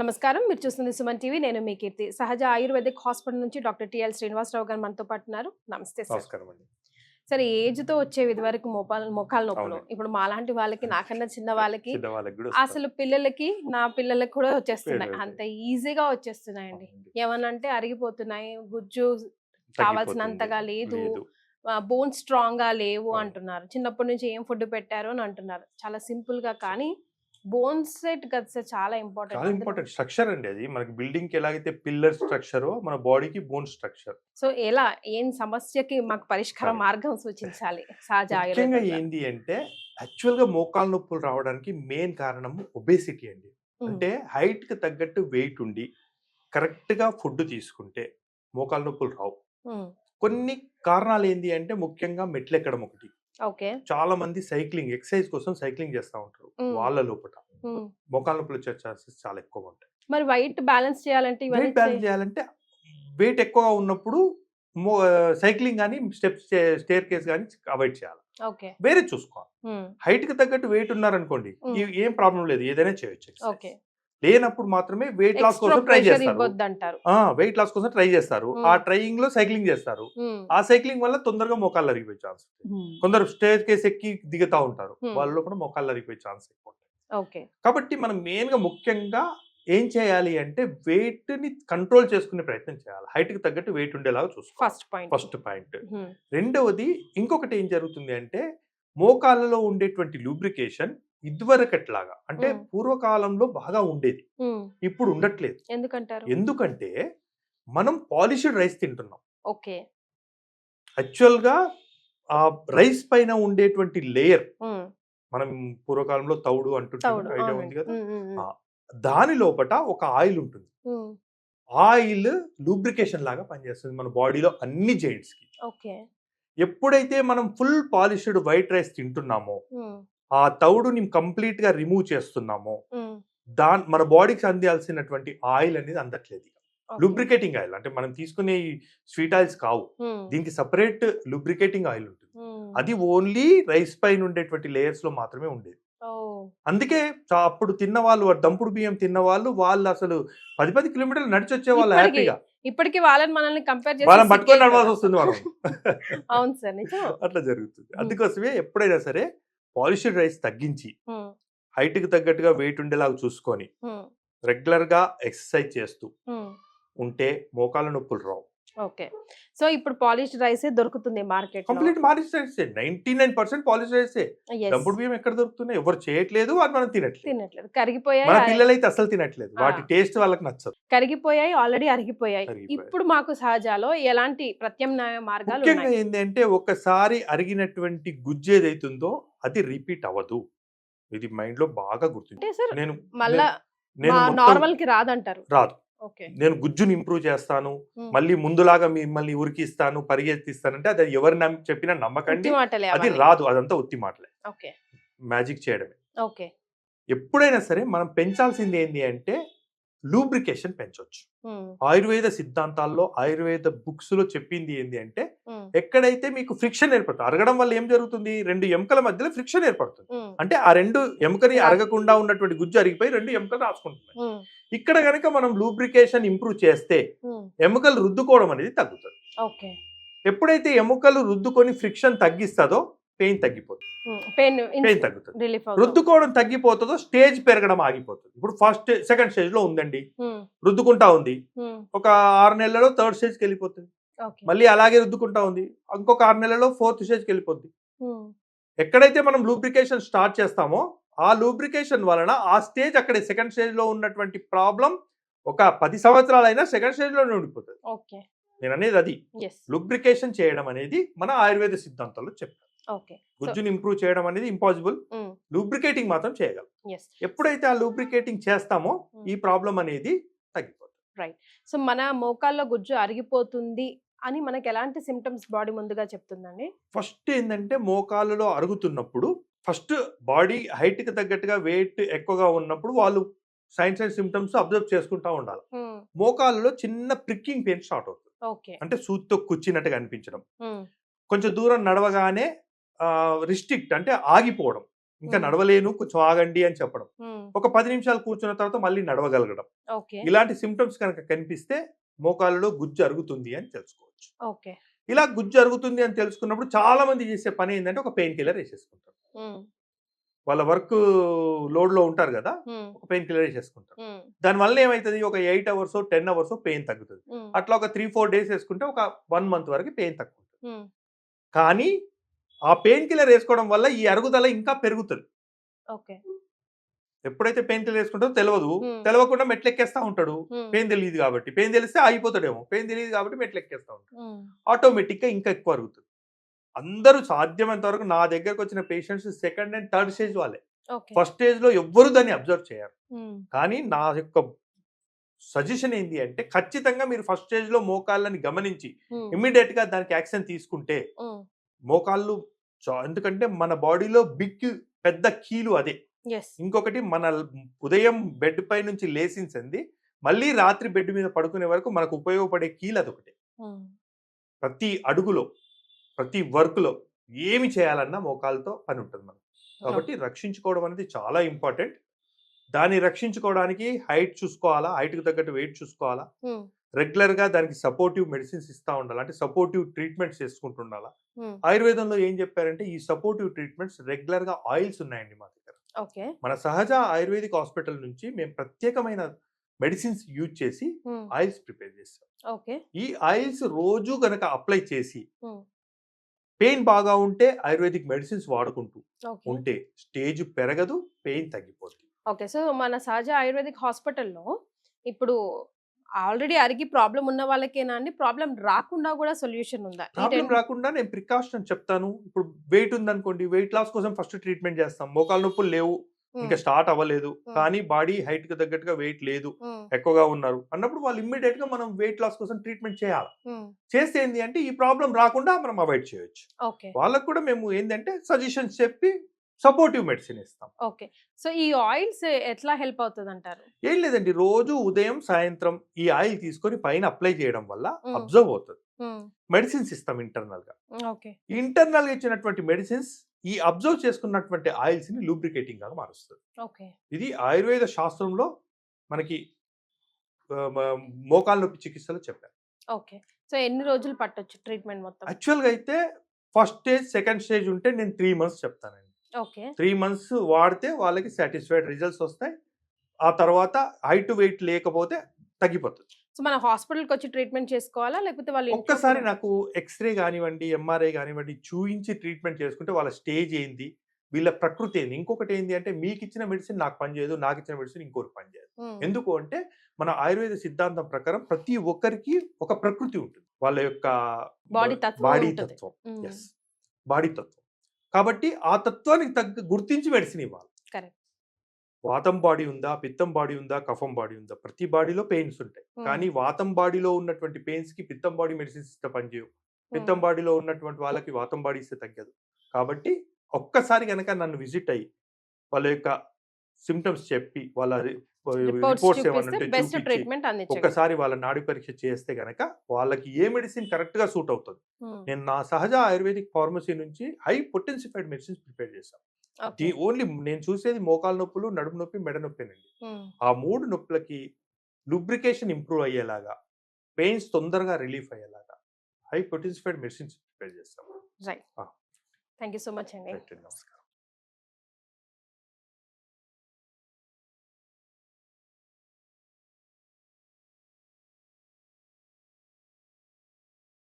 నమస్కారం. మీరు చూస్తుంది సుమన్ టీవీ. నేను మీ కీర్తి. సహజ ఆయుర్వేదిక్ హాస్పిటల్ నుంచి డాక్టర్ టిఎల్ శ్రీనివాసరావు గారు మనతో పాటు ఉన్నారు. నమస్తే సార్. నమస్కారం అండి. సరే, ఏజ్‌తో వచ్చేవి ఇదివరకు మోకాళ్ళ నొప్పులు. అవునండి. ఇప్పుడు మాలాంటి వాళ్ళకి, నాకన్నా చిన్న వాళ్ళకి, చిన్న వాళ్ళకి కూడా వస్తాయి. అసలు పిల్లలకి, నా పిల్లలకి కూడా వచ్చేస్తున్నాయి. పేరు అంత ఈజీగా వచ్చేస్తున్నాయండి. అవునండి. ఏమనంటే అరిగిపోతున్నాయి, గుజ్జు తగ్గిపోతుంది. కావాల్సినంతగా లేదు, లేదు. బోన్స్ స్ట్రాంగ్‌గా లేవు అవును. అంటున్నారు. చిన్నప్పటి నుంచి ఏం ఫుడ్ పెట్టారు అని అంటున్నారు. చాలా సింపుల్‌గా, కానీ బోన్స్ సెట్ కదా సార్ చాలా చాలా ఇంపార్టెంట్. ఇంపార్టెంట్ స్ట్రక్చర్ అండి అది. మనకి బిల్డింగ్ కి ఎలాగైతే పిల్లర్ స్ట్రక్చరో మన బాడీకి బోన్ స్ట్రక్చర్. సో ఎలా ఏం సమస్యకి మాకు పరిష్కార Correct. మార్గం సూచించాలి సహజ ముఖ్యంగా ఆయుర్వేదంలో? ఏంది అంటే యాక్చువల్ గా మోకాళ్ళ నొప్పులు రావడానికి మెయిన్ కారణం ఒబేసిటీ అండి. అంటే హైట్ కి తగ్గట్టు వెయిట్ ఉండి కరెక్ట్ గా ఫుడ్ తీసుకుంటే మోకాళ్ళ నొప్పులు రావు. కొన్ని కారణాలు ఏంది అంటే ముఖ్యంగా మెట్లు ఎక్కడం ఒకటి. ఓకే. చాలా మంది సైక్లింగ్ ఎక్సర్సైజ్ కోసం సైక్లింగ్ చేస్తూ ఉంటారు. వాళ్ళ లోపల మోకాళ్ళ నొప్పులు వచ్చే ఛాన్సెస్ చాలా ఎక్కువగా ఉంటాయి. మరి వైట్ బ్యాలెన్స్ చేయాలంటే ఇవన్నీ వెయిట్ బ్యాలెన్స్ చేయాలంటే వెయిట్ ఎక్కువగా ఉన్నప్పుడు సైక్లింగ్ కానీ స్టేర్ కేస్ కానీ అవాయిడ్ చేయాలి. ఓకే. వేరే చూసుకోవాలి. హైట్ కి తగ్గట్టు వెయిట్ ఉన్నారనుకోండి ఏం ప్రాబ్లం లేదు, ఏదైనా చేయొచ్చు. ఓకే. లేనప్పుడు మాత్రమే వెయిట్ లాస్ ఎక్స్ట్రా కోసం ట్రై ప్రెషర్ చేస్తారు. ఇవ్వొద్దంటారు. వెయిట్ లాస్ కోసం ట్రై చేస్తారు. ఆ ట్రైయింగ్ లో సైక్లింగ్ చేస్తారు. ఆ సైక్లింగ్ వల్ల తొందరగా మోకాళ్ళు అరిగిపోయే ఛాన్స్. కొందరు స్టేర్ కేస్ ఎక్కి దిగుతా ఉంటారు, వాళ్ళలో కూడా మోకాళ్ళు అరిగిపోయే ఛాన్స్ ఎక్కువ ఉంటాయి. ఓకే. కాబట్టి మనం మెయిన్ గా ముఖ్యంగా ఏం చేయాలి అంటే వెయిట్ ని కంట్రోల్ చేసుకునే ప్రయత్నం చేయాలి. హైట్ కి తగ్గట్టు వెయిట్ ఉండేలాగా చూసుకోవాలి. First point. రెండవది ఇంకొకటి ఏం జరుగుతుంది అంటే మోకాళ్ళలో ఉండేటువంటి లూబ్రికేషన్ ఇదివరకట్లాగా అంటే పూర్వకాలంలో బాగా ఉండేది, ఇప్పుడు ఉండట్లేదు. ఎందుకంటారు? ఎందుకంటే మనం పాలిష్డ్ రైస్ తింటున్నాం. ఓకే. యాక్చువల్ గా ఆ రైస్ పైన ఉండేటువంటి లేయర్, మనం పూర్వకాలంలో తౌడు అంటుంటాం, ఐడియా ఉంది కదా, దాని లోపట ఒక ఆయిల్ ఉంటుంది. ఆయిల్ లూబ్రికేషన్ లాగా పనిచేస్తుంది మన బాడీలో అన్ని జాయింట్స్ కి. ఓకే. ఎప్పుడైతే మనం ఫుల్ పాలిష్డ్ వైట్ రైస్ తింటున్నామో, ఆ తౌడుని కంప్లీట్ గా రిమూవ్ చేస్తున్నామో, మన బాడీకి అందాల్సినటువంటి ఆయిల్ అనేది అందట్లేదు. లూబ్రికేటింగ్ ఆయిల్ అంటే మనం తీసుకునే స్వీట్ ఆయిల్స్ కావు, దీనికి సపరేట్ లూబ్రికేటింగ్ ఆయిల్ ఉంటుంది. అది ఓన్లీ రైస్ పైన ఉండేటువంటి లేయర్స్ లో మాత్రమే ఉండేది. అందుకే అప్పుడు తిన్న వాళ్ళు, దంపుడు బియ్యం తిన్న వాళ్ళు అసలు 10 కిలోమీటర్లు నడిచి వచ్చే వాళ్ళు హ్యాపీగా. ఇప్పటికి వాళ్ళని మనల్ని కంపేర్ చేసి వాళ్ళని పట్టుకొని నడవాల్సి వస్తుంది మనం. అవును సార్, నిజం. అట్లా జరుగుతుంది. అందుకోసమే ఎప్పుడైనా సరే పాలిష్డ్ రైస్ తగ్గించి హైట్ కి తగ్గట్టుగా వెయిట్ ఉండేలాగా చూసుకొని రెగ్యులర్ గా ఎక్సర్సైజ్ చేస్తూ ఉంటే మోకాళ్ళ నొప్పులు రావు. ఓకే. సో ఇప్పుడు పాలిష్డ్ రైస్ దొరుకుతుంది మార్కెట్ లో. Complete polished rice 99% polished rice. దంపుడు బియ్యం ఎక్కడ దొరుకుతున్నాయి? ఎవరు చేయట్లేదు, అది మనం తినట్లేదు. కరిగిపోయాయి. మన పిల్లలైతే అసలు తినట్లేదు, వాటి టేస్ట్ వాళ్ళకి నచ్చదు. కరిగిపోయాయి, ఆల్రెడీ అరిగిపోయాయి. ఇప్పుడు మాకు సహజాలో ఎలాంటి ప్రత్యామ్నాయ మార్గాలు ముఖ్యంగా ఏంటంటే ఒకసారి అరిగినటువంటి గుజ్జు ఏదైతుందో అది రిపీట్ అవ్వదు. ఇది మైండ్ లో బాగా గుర్తుంటే నేను మళ్ళా నార్మల్ కి రాదంటారు. రాదు. నేను గుజ్జుని ఇంప్రూవ్ చేస్తాను, మళ్ళీ ముందులాగా మిమ్మల్ని ఉరికిస్తాను, పరిగెత్తిస్తానంటే అది ఎవరు చెప్పినా నమ్మకండి, అది రాదు. అదంతా ఉత్తి మాటలే, మ్యాజిక్ చేయడమే. ఎప్పుడైనా సరే మనం పెంచాల్సింది ఏంటి అంటే లూబ్రికేషన్ పెంచవచ్చు. ఆయుర్వేద సిద్ధాంతాల్లో, ఆయుర్వేద బుక్స్ లో చెప్పింది ఏంటి అంటే ఎక్కడైతే మీకు ఫ్రిక్షన్ ఏర్పడుతుంది, అరగడం వల్ల ఏం జరుగుతుంది, రెండు ఎముకల మధ్యలో ఫ్రిక్షన్ ఏర్పడుతుంది. అంటే ఆ రెండు ఎముకని అరగకుండా ఉన్నటువంటి గుజ్జు అరిగిపోయి రెండు ఎముకలు రాసుకుంటున్నాయి. ఇక్కడ గనక మనం లూబ్రికేషన్ ఇంప్రూవ్ చేస్తే ఎముకలు రుద్దుకోవడం అనేది తగ్గుతుంది. ఎప్పుడైతే ఎముకలు రుద్దుకొని ఫ్రిక్షన్ తగ్గిస్తుందో పెయిన్ తగ్గిపోతుంది, పెయిన్ తగ్గుతుంది. రుద్దుకోవడం తగ్గిపోతుందో స్టేజ్ పెరగడం ఆగిపోతుంది. ఇప్పుడు ఫస్ట్ సెకండ్ స్టేజ్ లో ఉందండి, రుద్దుకుంటా ఉంది, ఒక 6 నెలలలో థర్డ్ స్టేజ్కి వెళ్ళిపోతుంది. మళ్ళీ అలాగే రుద్దుకుంటా ఉంది, ఇంకొక 6 నెలలలో ఫోర్త్ స్టేజ్కి వెళ్ళిపోతుంది. ఎక్కడైతే మనం లూబ్రికేషన్ స్టార్ట్ చేస్తామో ఆ లూబ్రికేషన్ వలన ఆ స్టేజ్ అక్కడే సెకండ్ స్టేజ్ లో ఉన్నటువంటి ప్రాబ్లం ఒక 10 సంవత్సరాలైనా సెకండ్ స్టేజ్ లోనే ఉండిపోతుంది. నేను అనేది అది లూబ్రికేషన్ చేయడం అనేది మన ఆయుర్వేద సిద్ధాంతాల్లో చెప్తాను. గుజ్జుని ఇంప్రూవ్ చేయడం అనేది ఇంపాసిబుల్, లూబ్రికేటింగ్ మాత్రం చేయగలం. ఎప్పుడైతే ఆ లూబ్రికేటింగ్ చేస్తామో ఈ ప్రాబ్లం అనేది తగ్గిపోతుంది. రైట్. సో మన మోకాల్లో గుజ్జు అరిగిపోతుంది అని మనకి ఎలాంటి సిమ్టమ్స్ బాడీ ముందుగా చెప్తుందండి? ఫస్ట్ ఏంటంటే మోకాళ్ళలో అరుగుతున్నప్పుడు ఫస్ట్ బాడీ హైట్ కి తగ్గట్టుగా వెయిట్ ఎక్కువగా ఉన్నప్పుడు వాళ్ళు సైన్స్ అండ్ సిమ్టమ్స్ అబ్జర్వ్ చేసుకుంటా ఉండాలి. మోకాళ్ళలో చిన్న ప్రిక్కింగ్ పెయిన్ స్టార్ట్ అవుతుంది, అంటే సూత్తో కుచ్చినట్టుగా అనిపించడం, కొంచెం దూరం నడవగానే రిస్ట్రిక్ట్ అంటే ఆగిపోవడం, ఇంకా నడవలేను, కొంచెం ఆగండి అని చెప్పడం. ఒక 10 నిమిషాలు కూర్చున్న తర్వాత మళ్ళీ నడవగలగడం. ఇలాంటి సిమ్టమ్స్ కనుక కనిపిస్తే మోకాళ్ళలో గుజ్జు అరుగుతుంది అని తెలుసుకోవచ్చు. ఇలా గుజ్జు అరుగుతుంది అని తెలుసుకున్నప్పుడు చాలా మంది చేసే పని ఏంటంటే ఒక పెయిన్ కిల్లర్ వేసేసుకుంటారు. వాళ్ళ వర్క్ లోడ్ లో ఉంటారు కదా, ఒక పెయిన్ కిల్లర్ వేసేసుకుంటారు. దానివల్ల ఏమైతుంది, ఒక 8 అవర్స్ 10 అవర్స్ పెయిన్ తగ్గుతుంది. అట్లా ఒక 3-4 డేస్ వేసుకుంటే ఒక 1 మంత్ వరకు పెయిన్ తగ్గుతుంది. కానీ ఆ పెయిన్ కిల్లర్ వేసుకోవడం వల్ల ఈ అరుగుదల ఇంకా పెరుగుతుంది. ఎప్పుడైతే పెయిన్ కిల్లర్ వేసుకుంటారో తెలియకుండా మెట్లు ఎక్కేస్తా ఉంటాడు. పెయిన్ తెలియదు కాబట్టి, పెయిన్ తెలిస్తే ఆగిపోతాడేమో, పెయిన్ తెలియదు కాబట్టి మెట్లు ఎక్కేస్తా ఉంటాడు. ఆటోమేటిక్ గా ఇంకా ఎక్కువ అరుగుతుంది. అందరూ సాధ్యమైనంత వరకు నా దగ్గరకు వచ్చిన patients 2nd and 3rd stage వాళ్ళే. ఫస్ట్ స్టేజ్ లో ఎవ్వరు దాన్ని అబ్జర్వ్ చేయరు. కానీ నా యొక్క సజెషన్ ఏంటి అంటే ఖచ్చితంగా మీరు ఫస్ట్ స్టేజ్ లో మోకాళ్ళని గమనించి ఇమ్మీడియట్ గా దానికి యాక్షన్ తీసుకుంటే మోకాళ్ళు, ఎందుకంటే మన బాడీలో పెద్ద కీలు అదే. ఇంకొకటి మన ఉదయం బెడ్ పై నుంచి లేచింది మళ్ళీ రాత్రి బెడ్ మీద పడుకునే వరకు మనకు ఉపయోగపడే కీలు అదొకటి. ప్రతి అడుగులో ప్రతి వర్క్ లో ఏమి చేయాలన్నా మోకాలతో పని ఉంటుంది మనకు. కాబట్టి రక్షించుకోవడం అనేది చాలా ఇంపార్టెంట్. దాన్ని రక్షించుకోవడానికి హైట్ చూసుకోవాలా, హైట్ కు తగ్గట్టు వెయిట్ చూసుకోవాలా, రెగ్యులర్ గా దానికి సపోర్టివ్ మెడిసిన్స్ ఇస్తా ఉండాలి, అంటే సపోర్టివ్ ట్రీట్మెంట్స్ చేసుకుంటుండాలా. ఆయుర్వేదంలో ఏం చెప్పారంటే ఈ సపోర్టివ్ ట్రీట్మెంట్స్ రెగ్యులర్ గా ఆయిల్స్ ఉన్నాయండి మా దగ్గర. మన సహజ ఆయుర్వేదిక్ హాస్పిటల్ నుంచి మేము ప్రత్యేకమైన మెడిసిన్స్ యూజ్ చేసి ఆయిల్స్ ప్రిపేర్ చేస్తాం. ఈ ఆయిల్స్ రోజు గనక అప్లై చేసి పెయిన్ బాగా ఉంటే ఆయుర్వేదిక్ మెడిసిన్స్ వాడుకుంటూ ఉంటే స్టేజ్ పెరగదు, పెయిన్ తగ్గిపోతుంది. సో మన సహజ ఆయుర్వేదిక్ హాస్పిటల్లో ఇప్పుడు ఆల్రెడీ అరిగి ప్రాబ్లం ఉన్న వాళ్ళకేనా అండి, ప్రాబ్లం రాకుండా కూడా సొల్యూషన్ ఉందా? ప్రాబ్లం రాకుండా నేను ప్రికాషన్ చెప్తాను. ఇప్పుడు వెయిట్ ఉందనుకోండి, వెయిట్ లాస్ కోసం ఫస్ట్ ట్రీట్మెంట్ చేస్తాం. మోకాలు నొప్పులు లేవు, ఇంకా స్టార్ట్ అవ్వలేదు, కానీ బాడీ హైట్ కి తగ్గట్టుగా వెయిట్ లేదు, ఎక్కువగా ఉన్నారు అన్నప్పుడు వాళ్ళు ఇమ్మీడియట్ గా మనం వెయిట్ లాస్ కోసం ట్రీట్మెంట్ చేయాలి. చేస్తే ఏంటి అంటే ఈ ప్రాబ్లం రాకుండా మనం అవాయిడ్ చేయొచ్చు. వాళ్ళకు కూడా మేము ఏంటంటే సజెషన్స్ చెప్పి సపోర్టివ్ మెడిసిన్ ఇస్తాం. సో ఈ ఆయిల్స్ ఎట్లా హెల్ప్ అవుతుంది అంటారు? ఏం లేదండి, రోజు ఉదయం సాయంత్రం ఈ ఆయిల్ తీసుకొని పైన అప్లై చేయడం వల్ల అబ్జర్వ్ అవుతుంది. మెడిసిన్స్ ఇస్తాం ఇంటర్నల్ గా. ఇంటర్నల్ గా ఇచ్చినటువంటి మెడిసిన్స్ ఈ అబ్జర్వ్ చేసుకున్నటువంటి ఆయిల్స్ ని లూబ్రికేటింగ్ గా మారుస్తుంది. ఇది ఆయుర్వేద శాస్త్రంలో మనకి మోకాళ్ళ నొప్పి చికిత్సలో చెప్పారు. సో ఎన్ని రోజులు పట్టొచ్చు ట్రీట్మెంట్ మొత్తం? యాక్చువల్ గా అయితే ఫస్ట్ స్టేజ్ 2nd స్టేజ్ ఉంటే నేను 3 months చెప్తానండి. 3 months వాడితే వాళ్ళకి సాటిస్ఫైడ్ రిజల్ట్స్ వస్తాయి. ఆ తర్వాత హైట్ వెయిట్ లేకపోతే తగ్గిపోతుంది. సో మన హాస్పిటల్కి వచ్చి ట్రీట్మెంట్ చేసుకోవాలా, లేకపోతే వాళ్ళు ఒక్కసారి నాకు ఎక్స్రే కానివ్వండి, ఎంఆర్ఐ కానివ్వండి చూయించి ట్రీట్మెంట్ చేసుకుంటే వాళ్ళ స్టేజ్ ఏంది, వీళ్ళ ప్రకృతి ఏంది. ఇంకొకటి ఏంటి అంటే మీకు ఇచ్చిన మెడిసిన్ నాకు పనిచేయదు, నాకు ఇచ్చిన మెడిసిన్ ఇంకోటి పనిచేయదు. ఎందుకు అంటే మన ఆయుర్వేద సిద్ధాంతం ప్రకారం ప్రతి ఒక్కరికి ఒక ప్రకృతి ఉంటుంది, వాళ్ళ యొక్క బాడీ తత్వం. బాడీ తత్వం. కాబట్టి ఆ తత్వానికి గుర్తించి మెడిసిన్ ఇవ్వాలి. వాతం బాడీ ఉందా, పిత్తం బాడీ ఉందా, కఫం బాడీ ఉందా, ప్రతి బాడీలో పెయిన్స్ ఉంటాయి. కానీ వాతం బాడీలో ఉన్నటువంటి పెయిన్స్ కి పిత్తం బాడీ మెడిసిన్స్ ఇస్తే పనిచేయవు, పిత్తం బాడీలో ఉన్నటువంటి వాళ్ళకి వాతం బాడీ ఇస్తే తగ్గదు. కాబట్టి ఒక్కసారి కనుక నన్ను విజిట్ అయ్యి వాళ్ళ యొక్క సిమ్టమ్స్ చెప్పి వాళ్ళ రిపోర్ట్స్ ఏమన్నా చూపించి ఒక్కసారి వాళ్ళ నాడి పరీక్ష చేస్తే గనక వాళ్ళకి ఏ మెడిసిన్ కరెక్ట్ గా సూట్ అవుతుంది. నేను నా సహజ ఆయుర్వేదిక్ ఫార్మసీ నుంచి హై పొటెన్సిఫైడ్ మెడిసిన్స్ ప్రిపేర్ చేశాను. ఓన్లీ నేను చూసేది మోకాలు నొప్పులు, నడుము నొప్పి, మెడ నొప్పినండి. ఆ 3 నొప్పులకి లూబ్రికేషన్ ఇంప్రూవ్ అయ్యేలాగా, పెయిన్స్ తొందరగా రిలీఫ్ అయ్యేలాగా హై పొటెన్సిఫైడ్ మెడిసిన్స్ ప్రిపేర్ చేస్తాం. థ్యాంక్ యూ సో మచ్ అండి. నమస్కారం.